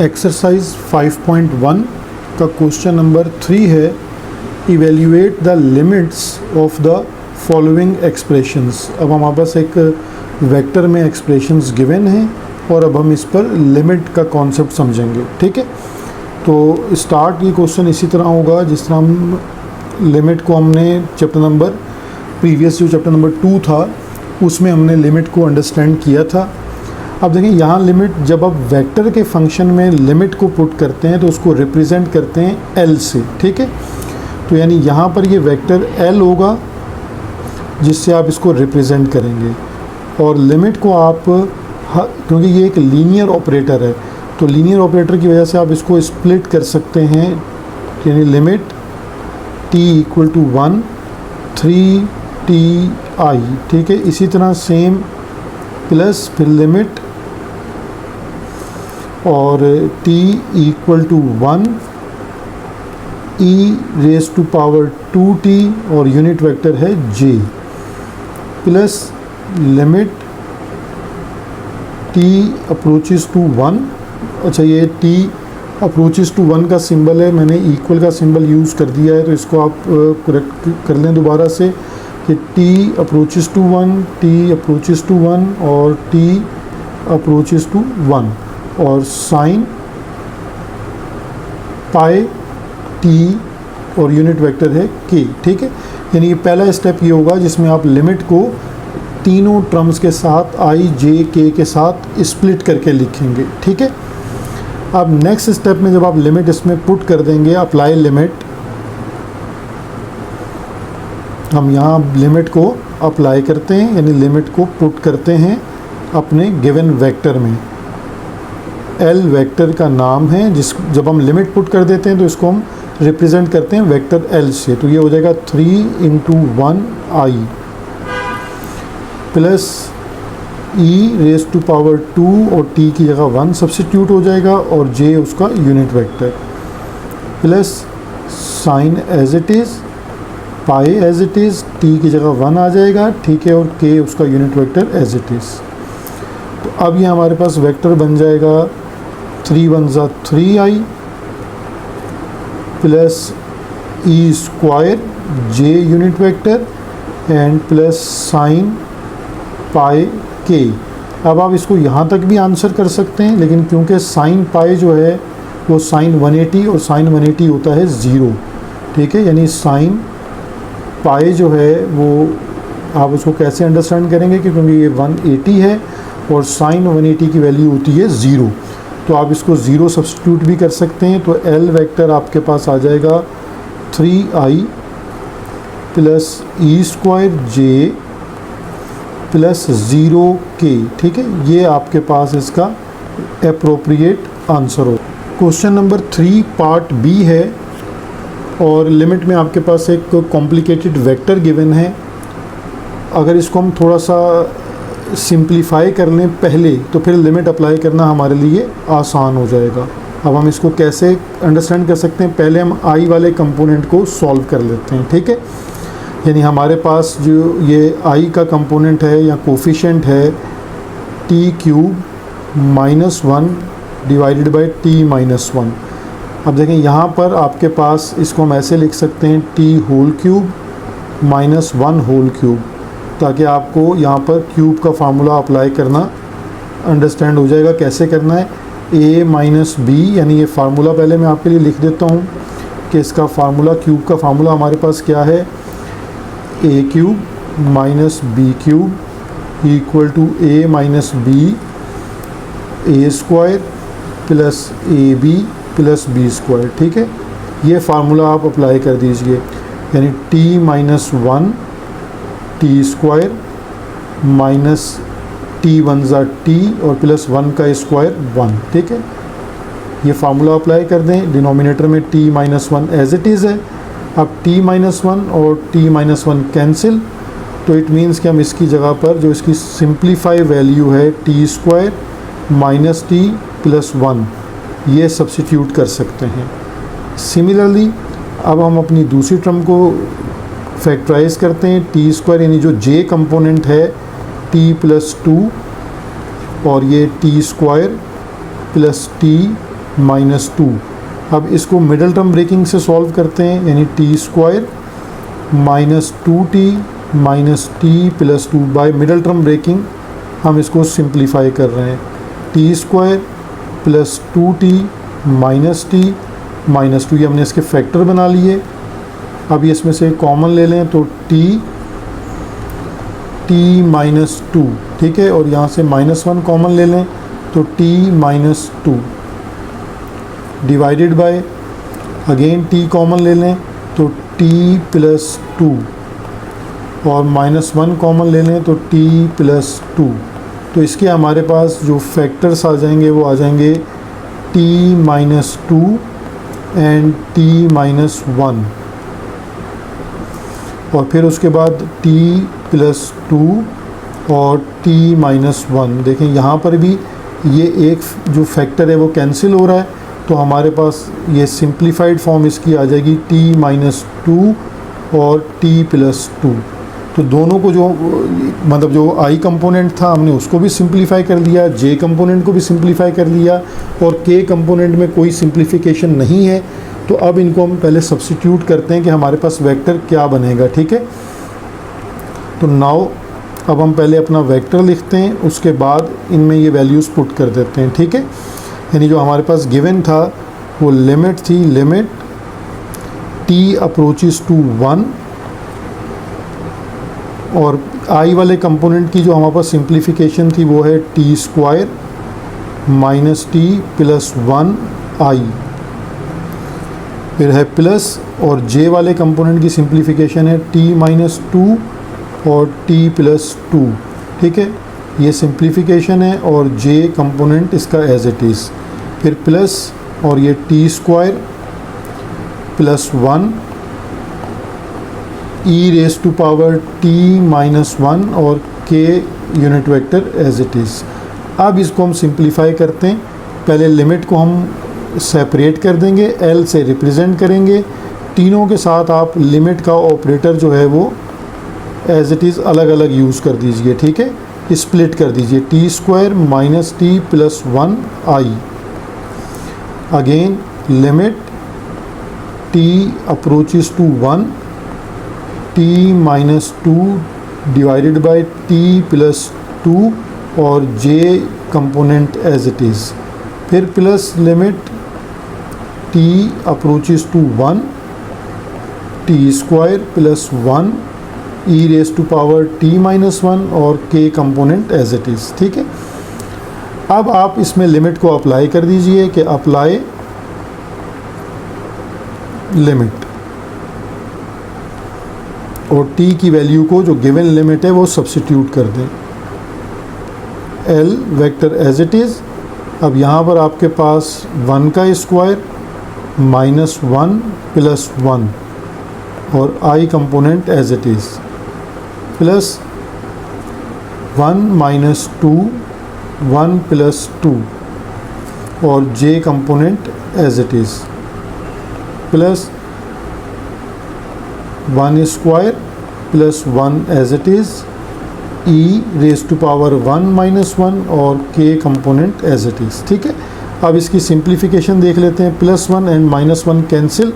Exercise 5.1 का question number 3 है, evaluate the limits of the following expressions. अब हमारे पास एक वेक्टर में एक्सप्रेशंस गिवन हैं और अब हम इस पर लिमिट का कॉन्सेप्ट समझेंगे। ठीक है, तो स्टार्ट ये क्वेश्चन इसी तरह होगा जिस तरह हम लिमिट को हमने प्रीवियस जो चैप्टर नंबर 2 था उसमें हमने लिमिट को अंडरस्टैंड किया था। अब देखिए यहाँ लिमिट, जब आप वेक्टर के फंक्शन में लिमिट को पुट करते हैं तो उसको रिप्रेजेंट करते हैं एल से। ठीक है, तो यानी यहाँ पर ये वेक्टर एल होगा जिससे आप इसको रिप्रेजेंट करेंगे, और लिमिट को आप, क्योंकि ये एक लीनियर ऑपरेटर है तो लीनियर ऑपरेटर की वजह से आप इसको स्प्लिट कर सकते हैं, यानी limit t equal to 1 3ti। ठीक है, इसी तरह सेम प्लस फिर लिमिट और t equal to 1 e raise to power 2t और यूनिट वेक्टर है j, plus limit t approaches to 1। अच्छा, ये t अप्रोचेस टू 1 का सिंबल है, मैंने इक्वल का सिंबल यूज़ कर दिया है, तो इसको आप करेक्ट कर लें दोबारा से कि t approaches to 1, t approaches to 1 और t अप्रोचेस टू 1 और साइन पाई t और यूनिट वेक्टर है k। ठीक है, यानी ये पहला स्टेप ये होगा जिसमें आप लिमिट को तीनों टर्म्स के साथ i j k के साथ स्प्लिट करके लिखेंगे। ठीक है, अब नेक्स्ट स्टेप में जब आप लिमिट इसमें पुट कर देंगे, अप्लाई लिमिट, हम यहाँ लिमिट को अप्लाई करते हैं, यानी लिमिट को पुट करते हैं अपने गिवन वेक्टर में। एल वेक्टर का नाम है, जब हम लिमिट पुट कर देते हैं तो इसको हम रिप्रेजेंट करते हैं वेक्टर एल से, तो ये हो जाएगा 3 into 1i plus e raise to power 2 और t की जगह 1 सब्सिट्यूट हो जाएगा और j उसका unit vector, plus sine as it is, pi as it is, t की जगह 1 आ जाएगा। ठीक है, और k उसका unit vector as it is. तो अब ये हमारे पास वेक्टर बन जाएगा 3 1 ज़ा 3i plus e square j unit vector and plus sine pi k। अब आप इसको यहाँ तक भी आंसर कर सकते हैं, लेकिन क्योंकि साइन पाई जो है वो साइन 180 और साइन 180 होता है 0। ठीक है, यानी साइन पाई जो है वो आप उसको कैसे अंडरस्टैंड करेंगे कि क्योंकि ये 180 है और साइन 180 की वैल्यू होती है 0, तो आप इसको 0 सब्स्टिट्यूट भी कर सकते हैं। तो एल वेक्टर आपके पास आ जाएगा 3i plus E square j plus 0k। ठीक है, ये आपके पास इसका एप्रोप्रिएट आंसर हो। क्वेश्चन नंबर 3 पार्ट बी है और लिमिट में आपके पास एक कॉम्प्लिकेटेड वेक्टर गिवन है। अगर इसको हम थोड़ा सा सिंप्लीफाई कर लें पहले तो फिर लिमिट अप्लाई करना हमारे लिए आसान हो जाएगा। अब हम इसको कैसे अंडरस्टैंड कर सकते हैं, पहले हम आई वाले कंपोनेंट को सॉल्व कर लेते हैं। ठीक है, यानी हमारे पास जो ये i का कंपोनेंट है या कोफिशिएंट है t³ -1 डिवाइडेड बाई t -1। अब देखें यहाँ पर आपके पास इसको हम ऐसे लिख सकते हैं t³ -1 होल क्यूब, ताकि आपको यहाँ पर क्यूब का फार्मूला अप्लाई करना अंडरस्टैंड हो जाएगा कैसे करना है। a माइनस बी, यानी ये फार्मूला पहले मैं आपके लिए लिख देता हूँ कि इसका फार्मूला, क्यूब का फार्मूला हमारे पास क्या है, a³ minus b³ equal to a minus b a square plus ab plus b square. ठीक है, ये फार्मूला आप अप्लाई कर दीजिए, यानी t -1 t square minus t 1 ज़ा t और प्लस 1 का स्क्वायर 1। ठीक है, ये फार्मूला अप्लाई कर दें, डिनोमिनेटर में t -1 एज इट इज़ है। अब t -1 और t -1 कैंसिल, तो इट मीन्स कि हम इसकी जगह पर जो इसकी सिंप्लीफाई वैल्यू है t square minus t plus 1, ये सब्स्टिट्यूट कर सकते हैं। सिमिलरली अब हम अपनी दूसरी टर्म को फैक्टराइज करते हैं, t स्क्वायर यानी जो j कंपोनेंट है t प्लस 2 और ये t square plus t minus 2। अब इसको मिडल टर्म ब्रेकिंग से सॉल्व करते हैं, यानी t square minus 2t minus t plus 2। By middle term breaking हम इसको सिंप्लीफाई कर रहे हैं। T square plus 2t minus t minus 2, ये हमने इसके फैक्टर बना लिए। अब ये इसमें से कॉमन ले लें तो टी माइनस 2, ठीक है, और यहाँ से -1 कॉमन ले लें तो t minus 2 divided bye again t common ले लें तो t प्लस 2 और -1 कॉमन ले लें तो t प्लस 2। तो इसके हमारे पास जो फैक्टर्स आ जाएंगे वो आ जाएंगे t minus 2 and t minus 1, और फिर उसके बाद t प्लस 2 और t माइनस 1। देखें यहाँ पर भी ये एक जो फैक्टर है वो कैंसिल हो रहा है, तो हमारे पास ये सिंप्लीफाइड फॉर्म इसकी आ जाएगी t माइनस 2 और t प्लस 2। तो दोनों को जो मतलब जो i कंपोनेंट था हमने उसको भी सिंप्लीफाई कर लिया, j कंपोनेंट को भी सिंप्लीफाई कर लिया, और k कंपोनेंट में कोई सिंप्लीफिकेशन नहीं है। तो अब इनको हम पहले सब्स्टिट्यूट करते हैं कि हमारे पास वेक्टर क्या बनेगा, ठीक है। तो नाउ अब हम पहले अपना वेक्टर लिखते हैं, उसके बाद इनमें ये वैल्यूज़ पुट कर देते हैं, ठीक है। यानी जो हमारे पास गिवन था वो लिमिट थी, लिमिट t अप्रोचेस टू 1, और i वाले कंपोनेंट की जो हमारे पास सिंप्लीफिकेशन थी वो है t square minus t plus 1 i, फिर है प्लस, और j वाले कंपोनेंट की सिंप्लीफिकेशन है t माइनस 2 और t प्लस 2, ठीक है। ये सिंप्लीफिकेशन है और j कंपोनेंट इसका एज इट इज़, फिर प्लस और ये t square plus 1 e raise to power t minus 1 और k unit vector as it is. अब इसको हम सिंप्लीफाई करते हैं। पहले लिमिट को हम सेपरेट कर देंगे, l से रिप्रेजेंट करेंगे, तीनों के साथ आप लिमिट का ऑपरेटर जो है वो एज इट इज़ अलग अलग यूज़ कर दीजिए, ठीक है, स्प्लिट कर दीजिए। T square minus t plus 1 i, again limit t approaches to 1 t minus 2 divided by t plus 2 और j component as it is, फिर plus limit t approaches to 1 t square plus 1 e raise to power t minus 1 और k component as it is, ठीक है। अब आप इसमें limit को apply कर दीजिए कि अप्लाई लिमिट, और t की वैल्यू को जो गिवन लिमिट है वो सब्स्टिट्यूट कर दें, l vector as it is. अब यहाँ पर आपके पास 1 का स्क्वायर माइनस 1 प्लस 1 और i component as it is, plus 1 minus 2 1 plus 2 और j component as it is, plus 1 square plus 1 as it is, e raise to power 1 minus 1 और k component as it is, ठीक है। अब इसकी simplification देख लेते हैं, प्लस 1 एंड माइनस 1 कैंसिल,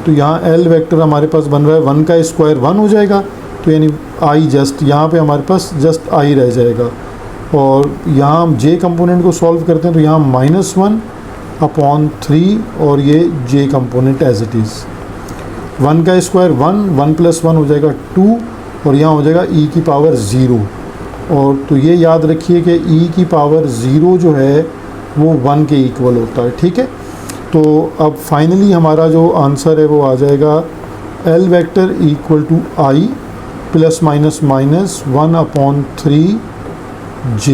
तो यहाँ l वेक्टर हमारे पास बन रहा है 1 का स्क्वायर 1 हो जाएगा, तो यानी i जस्ट यहाँ पे हमारे पास जस्ट i रह जाएगा, और यहाँ हम j कंपोनेंट को सॉल्व करते हैं तो यहाँ माइनस 1 अपॉन 3 और ये j component as it is. 1 का स्क्वायर 1 प्लस 1 हो जाएगा 2 और यहाँ हो जाएगा e की पावर 0, और तो ये याद रखिए कि e की पावर 0 जो है वो 1 के इक्वल होता है, ठीक है। तो अब फाइनली हमारा जो आंसर है वो आ जाएगा l vector equal to i plus minus minus 1 upon 3 j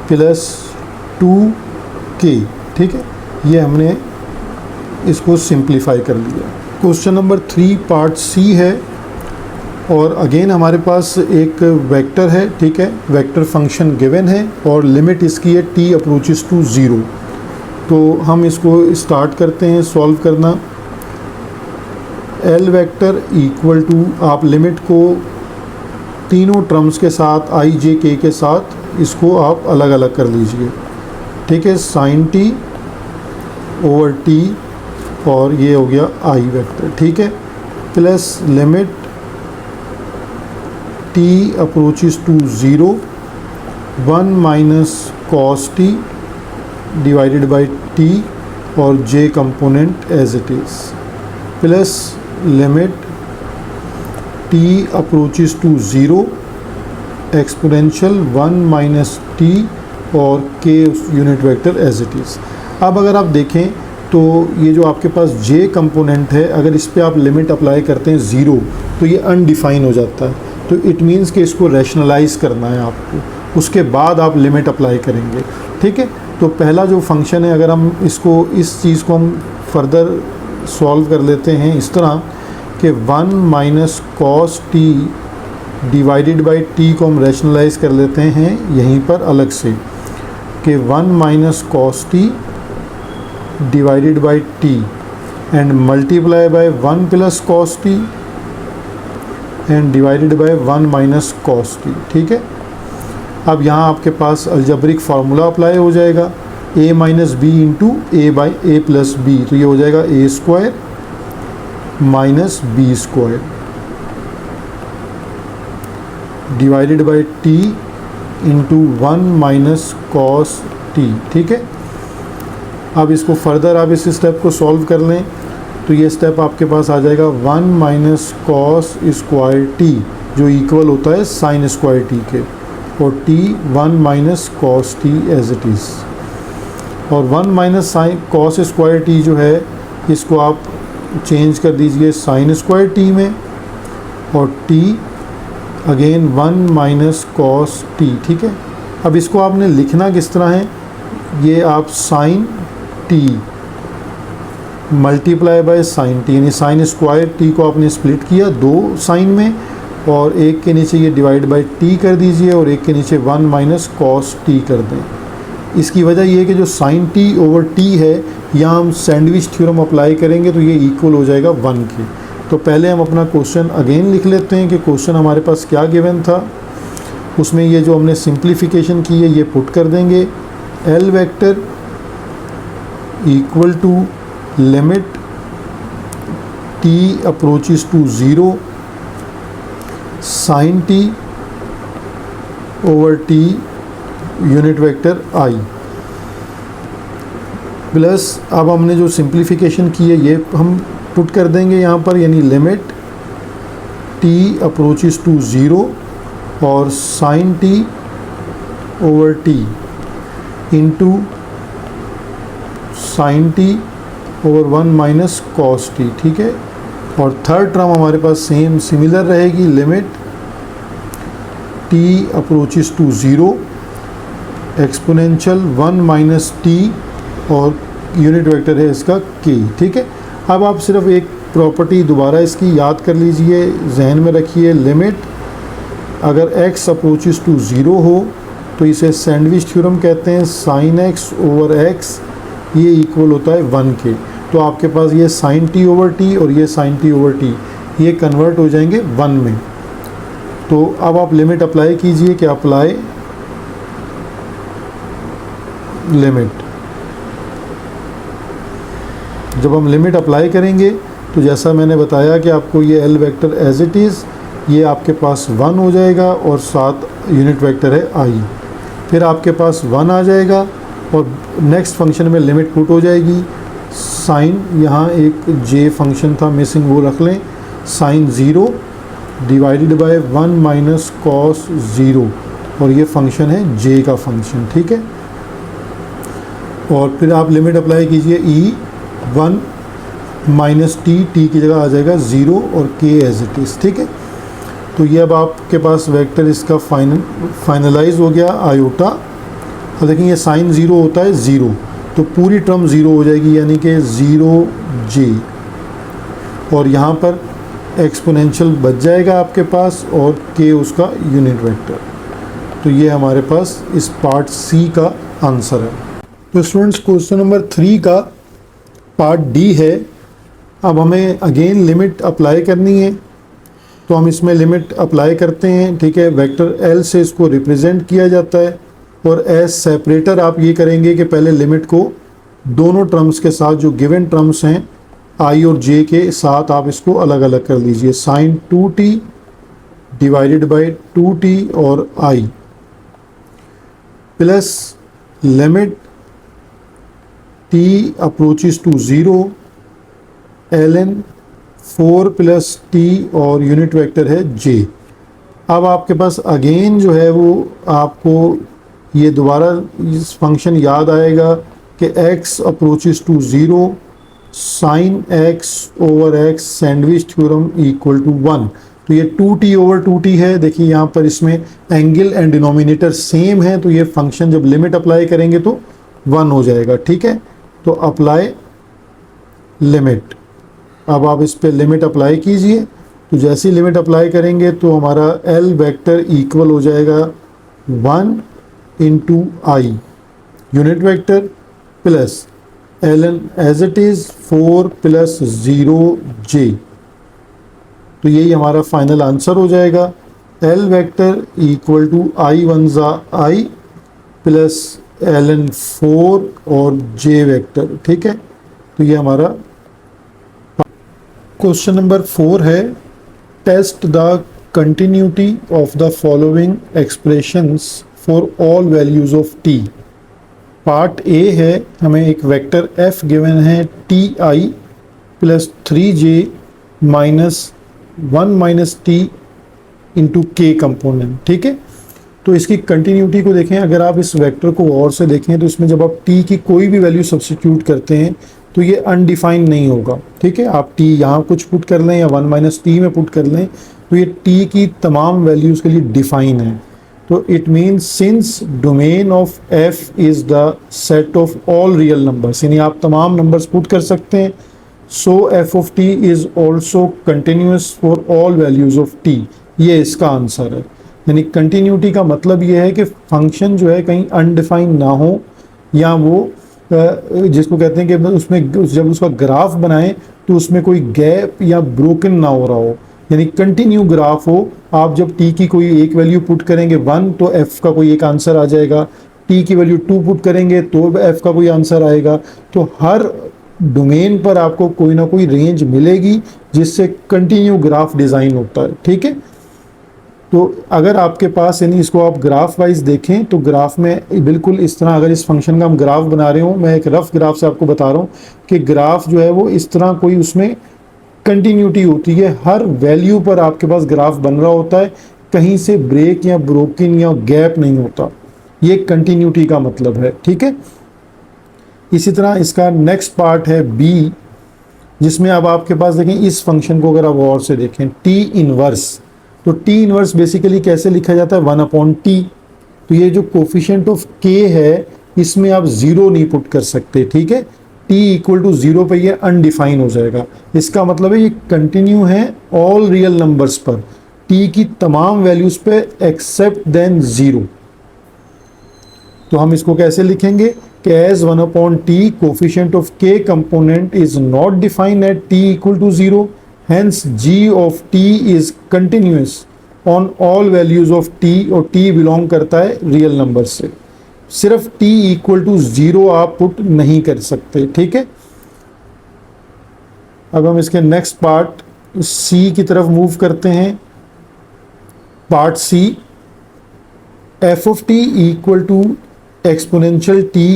प्लस 2k, ठीक है। ये हमने इसको सिंप्लीफाई कर लिया। क्वेश्चन नंबर 3 पार्ट सी है, और अगेन हमारे पास एक वेक्टर है, ठीक है, वेक्टर फंक्शन गिवन है और लिमिट इसकी है t अप्रोचेस टू 0। तो हम इसको स्टार्ट करते हैं सॉल्व करना। l वेक्टर इक्वल टू, आप लिमिट को तीनों टर्म्स के साथ i j k के साथ इसको आप अलग अलग कर लीजिए। ठीक है, साइन टी ओवर टी, और ये हो गया आई वेक्टर, ठीक है, plus limit t approaches to 0 1 minus cos t divided by t और j component as it is, plus limit t approaches to 0 exponential 1 minus t और k unit vector as it is. अब अगर आप देखें तो ये जो आपके पास जे कंपोनेंट है, अगर इस पे आप लिमिट अप्लाई करते हैं 0 तो ये अनडिफाइन हो जाता है, तो इट मीन्स कि इसको रैशनलाइज करना है आपको, उसके बाद आप लिमिट अप्लाई करेंगे, ठीक है। तो पहला जो फंक्शन है, अगर हम इसको इस चीज़ को हम फर्दर सॉल्व कर लेते हैं इस तरह कि 1 minus cos t divided by T को हम रैशनलाइज कर लेते हैं यहीं पर अलग से कि 1 minus cos t divided by T and multiply by 1 plus cos T and divided by 1 minus cos t, ठीक है। अब यहाँ आपके पास अलजेब्रिक फार्मूला अप्लाई हो जाएगा, a minus b into a by a plus b, तो ये हो जाएगा a square minus b square divided by t into 1 minus cos t, ठीक है। अब इसको फर्दर आप इस स्टेप को सॉल्व कर लें तो ये स्टेप आपके पास आ जाएगा 1 माइनस कॉस स्क्वायर टी जो इक्वल होता है साइन स्क्वायर टी के, और t 1 minus cos t as it is, और 1 minus sine cos square t जो है इसको आप चेंज कर दीजिए साइन स्क्वायर टी में, और T again 1 minus cos t, ठीक है। अब इसको आपने लिखना किस तरह है, ये आप sine t multiply by sine t, यानी साइन स्क्वायर टी को आपने स्प्लिट किया 2 साइन में, और एक के नीचे ये डिवाइड बाय टी कर दीजिए और एक के नीचे 1 माइनस कॉस टी कर दें। इसकी वजह ये है कि जो साइन टी ओवर टी है, यहाँ हम सैंडविच थ्योरम अप्लाई करेंगे तो ये इक्वल हो जाएगा 1 के। तो पहले हम अपना क्वेश्चन अगेन लिख लेते हैं कि क्वेश्चन हमारे पास क्या गिवन था, उसमें ये जो हमने सिंप्लीफिकेशन की है ये पुट कर देंगे, L vector equal to limit t approaches to 0 sine t over t unit vector i, plus अब हमने जो सिंप्लीफिकेशन की है ये हम पुट कर देंगे यहाँ पर, यानी लिमिट टी अप्रोचेस टू 0 और sine t over t into sine t over 1 minus cos t, ठीक है। और थर्ड टर्म हमारे पास सेम सिमिलर रहेगी, limit t approaches to 0 exponential 1 minus t और यूनिट वेक्टर है इसका के, ठीक है। अब आप सिर्फ एक प्रॉपर्टी दोबारा इसकी याद कर लीजिए, जहन में रखिए, लिमिट अगर x अप्रोचेस टू 0 हो तो इसे सैंडविच थ्योरम कहते हैं, साइन x ओवर x ये इक्वल होता है 1 के। तो आपके पास ये साइन टी ओवर टी और ये साइन टी ओवर टी ये कन्वर्ट हो जाएंगे 1 में। तो अब आप लिमिट अप्लाई कीजिए कि अप्लाई लिमिट, जब हम लिमिट अप्लाई करेंगे तो जैसा मैंने बताया कि आपको ये L vector as it is ये आपके पास 1 हो जाएगा और साथ यूनिट वेक्टर है आई, फिर आपके पास 1 आ जाएगा और नेक्स्ट फंक्शन में लिमिट पुट हो जाएगी, साइन यहाँ एक जे फंक्शन था मिसिंग वो रख लें, sine 0 divided by 1 minus cos 0, और ये फंक्शन है जे का फंक्शन, ठीक है। और फिर आप लिमिट अप्लाई कीजिए ई 1 माइनस टी, टी की जगह आ जाएगा 0 और के एज इट इज़, ठीक है। तो ये अब आपके पास वेक्टर इसका फाइनलाइज हो गया आयोटा। अब देखें ये साइन 0 होता है 0, तो पूरी टर्म 0 हो जाएगी, यानी कि 0 जे, और यहाँ पर एक्सपोनेंशियल बच जाएगा आपके पास और के उसका यूनिट वेक्टर। तो ये हमारे पास इस पार्ट सी का आंसर है। तो स्टूडेंट्स क्वेश्चन नंबर 3 का पार्ट डी है। अब हमें अगेन लिमिट अप्लाई करनी है, तो हम इसमें लिमिट अप्लाई करते हैं, ठीक है। वेक्टर एल से इसको रिप्रेजेंट किया जाता है, और एज सेपरेटर आप ये करेंगे कि पहले लिमिट को दोनों टर्म्स के साथ, जो गिवन टर्म्स हैं आई और जे के साथ, आप इसको अलग अलग कर लीजिए। Sign 2t divided by 2t और i plus limit t approaches to 0 ln 4 plus t और यूनिट वेक्टर है j। अब आपके पास अगेन जो है वो आपको ये दोबारा इस फंक्शन याद आएगा कि x approaches to 0 sine x over x sandwich theorem equal to 1। तो ये 2t ओवर 2t है। देखिए यहाँ पर इसमें एंगल एंड डिनोमिनेटर सेम है, तो ये फंक्शन जब लिमिट अप्लाई करेंगे तो 1 हो जाएगा। ठीक है, तो अप्लाई लिमिट। अब आप इस पे लिमिट अप्लाई कीजिए, तो जैसी लिमिट अप्लाई करेंगे तो हमारा L वेक्टर इक्वल हो जाएगा 1 into i unit vector plus ln as it is 4 plus 0j। तो यही हमारा फाइनल आंसर हो जाएगा। L vector equal to i one ज़ा आई प्लस ln 4 और j वेक्टर। ठीक है, तो ये हमारा क्वेश्चन नंबर 4 है, test the continuity of the following expressions for all values of t। Part A है, हमें एक वेक्टर f गिवन है t i plus 3j minus 1 minus t into k component. ठीक है, तो इसकी कंटिन्यूटी को देखें। अगर आप इस वेक्टर को और से देखें तो इसमें जब आप t की कोई भी वैल्यू सब्स्टिट्यूट करते हैं तो ये अनडिफाइंड नहीं होगा। ठीक है, आप t यहाँ कुछ पुट कर लें या 1 माइनस टी में पुट कर लें तो ये t की तमाम वैल्यूज़ के लिए डिफाइन है। तो it means since domain of f is the set of all real numbers, यानी आप तमाम नंबर्स पुट कर सकते हैं। सो f of t is also continuous for all values of t। ये इसका आंसर है। यानी कंटिन्यूटी का मतलब ये है कि फंक्शन जो है कहीं अनडिफाइंड ना हो, या वो जिसको कहते हैं कि उसमें जब उसका ग्राफ बनाएं तो उसमें कोई गैप या ब्रोकन ना हो रहा हो, यानी कंटिन्यू ग्राफ हो। आप जब t की कोई एक वैल्यू पुट करेंगे 1 तो f का कोई एक आंसर आ जाएगा, t की वैल्यू 2 पुट करेंगे तो f का कोई आंसर आएगा। तो हर डोमेन पर आपको कोई ना कोई रेंज मिलेगी जिससे कंटिन्यू ग्राफ डिज़ाइन होता है। ठीक है, तो अगर आपके पास, यानी इसको आप ग्राफ वाइज देखें तो ग्राफ में बिल्कुल इस तरह, अगर इस फंक्शन का हम ग्राफ बना रहे हो, मैं एक रफ ग्राफ से आपको बता रहा हूँ कि ग्राफ जो है वो इस तरह कोई उसमें कंटिन्यूटी होती है, हर वैल्यू पर आपके पास ग्राफ बन रहा होता है, कहीं से ब्रेक या ब्रोकन या गैप नहीं होता। ये कंटिन्यूटी का मतलब है। ठीक है, इसी तरह इसका नेक्स्ट पार्ट है बी, जिसमें अब आपके पास देखें इस फंक्शन को अगर आप और से देखें टी इनवर्स, तो टी इनवर्स बेसिकली कैसे लिखा जाता है 1/t। तो ये जो कोफिशिएंट ऑफ k है इसमें आप 0 नहीं पुट कर सकते। ठीक है, t इक्वल टू 0 पे ये अनडिफाइन हो जाएगा। इसका मतलब है ये कंटिन्यू है ऑल रियल नंबर्स पर, t की तमाम वैल्यूज पे एक्सेप्ट देन 0। तो हम इसको कैसे लिखेंगे कि as 1/t coefficient of k component is not defined at t equal to 0, hence g of t is continuous on all values of t, और t बिलोंग करता है रियल नंबर से। सिर्फ t इक्वल टू 0 आप put नहीं कर सकते। ठीक है, अब हम इसके नेक्स्ट पार्ट c की तरफ मूव करते हैं। Part c, f of t equal to exponential t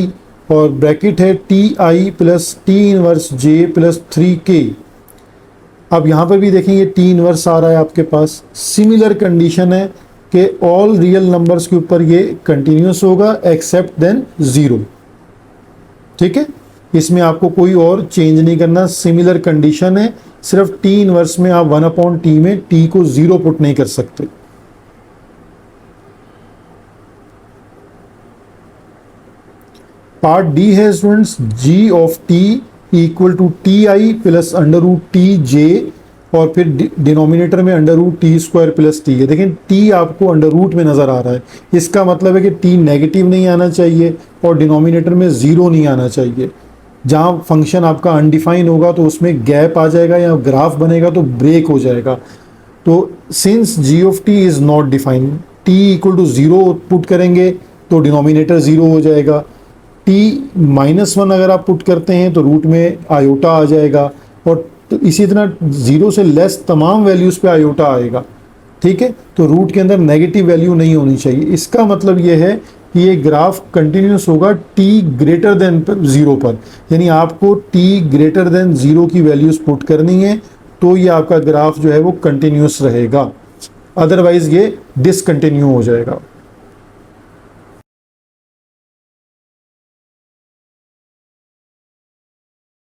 और ब्रैकेट है t i plus t inverse j plus 3k। अब यहाँ पर भी देखेंगे टी इनवर्स आ रहा है आपके पास। सिमिलर कंडीशन है कि ऑल रियल नंबर्स के ऊपर ये कंटिन्यूस होगा एक्सेप्ट देन 0। ठीक है, इसमें आपको कोई और चेंज नहीं करना, सिमिलर कंडीशन है। सिर्फ टी इनवर्स में आप 1/t में t को 0 पुट नहीं कर सकते। पार्ट डी है students, g of t equal to t i plus √t(j) और फिर डिनोमिनेटर में √t² प्लस t है। देखें t आपको अंडर रूट में नज़र आ रहा है, इसका मतलब है कि t नेगेटिव नहीं आना चाहिए और डिनोमिनेटर में 0 नहीं आना चाहिए। जहाँ फंक्शन आपका अनडिफाइन होगा तो उसमें गैप आ जाएगा या ग्राफ बनेगा तो ब्रेक हो जाएगा। तो since g of t is not defined, t equal to 0 put करेंगे तो डिनोमिनेटर 0 हो जाएगा। t-1 अगर आप पुट करते हैं तो रूट में आयोटा आ जाएगा, और तो इसी तरह 0 से लेस तमाम वैल्यूज़ पे आयोटा आएगा। ठीक है, तो रूट के अंदर नेगेटिव वैल्यू नहीं होनी चाहिए। इसका मतलब ये है कि ये ग्राफ कंटिन्यूस होगा t ग्रेटर देन 0 पर, यानी आपको t ग्रेटर देन 0 की वैल्यूज़ पुट करनी है, तो ये आपका ग्राफ जो है वो कंटिन्यूस रहेगा, अदरवाइज ये डिसकंटिन्यू हो जाएगा।